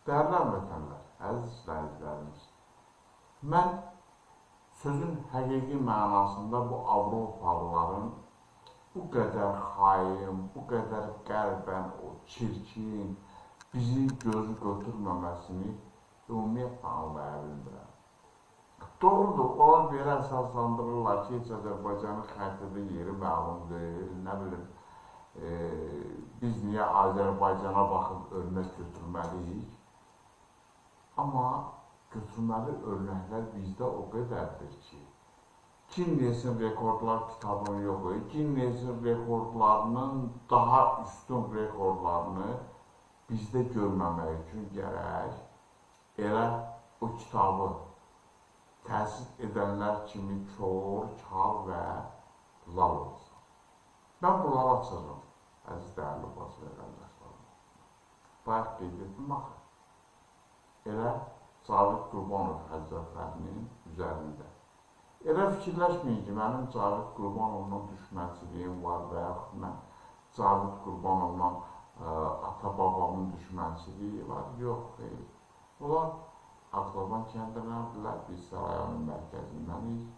Dəyərli həmvətənlər, əziz izləyicilərimiz, mən sözün həqiqi mənasında bu Avropalıların bu qədər xain, bu qədər qəlbən o çirkin, bizi gözü götürməməsini ümumiyyətlə anlaya bilmirəm. Doğrudur, onlar belə əsaslandırırlar ki, heç Azərbaycanın xəritədə yeri məlum deyil, nə bilim, biz niyə Azərbaycana baxıb örnək götürməliyik? Amma götürməli örnəklər bizdə o qədərdir ki, Ginnesin rekordlar kitabını yox, Ginnesin rekordlarının daha üstün rekordlarını bizdə görməmək üçün gərək elə o kitabı təsir edənlər kimi kor, kar və lal olsun. Mən bunları açacağım, əziz dəyərli bacı və qardaşlarım. Bayaq qeyd etdim, baxın. Elə Cavid Qurbanov Həzrətlərinin üzərində. Elə fikirləşməyin ki, mənim Cavid Qurbanovla düşmənçiliyim var və yaxud mən Cavid Qurbanovla ata-babamın düşmənçiliyi var. Yox, xeyr. Onlar Ağlaban kəndinədirlər, biz rayonun mərkəzindənik.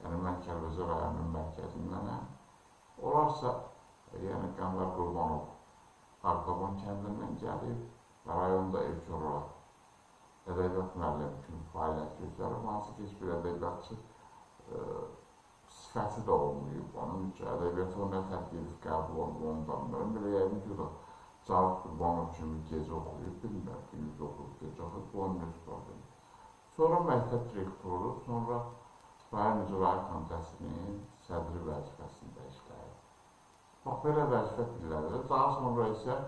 Yəni, mən Kəlbəcər rayonun mərkəzindənəm. Onlarsa, yəni Qəmər Qurbanov Ağlaban kəndindən gəlib və rayonda ilk olaraq ədəbiyyat müəllimi kimi fəaliyyət göstərib, hansı ki, heç bir ədəbiyyatçı sifəti də olmayıb. Onun üçün ədəbiyyatı ona tərk edib qəbul olub ondan. Mən belə yəqin ki, o da Cavid Qurbanov kimi gecə oxuyub, bilmirəm, gündüz oxuyub, gecə oxuyub, bu onun öz problemi. Sonra məktəb direktoru, sonra rayon icraiyyə komitəsinin sədri vəzifəsində işləyib. Bax, belə vəzifə pillədir. Daha sonra isə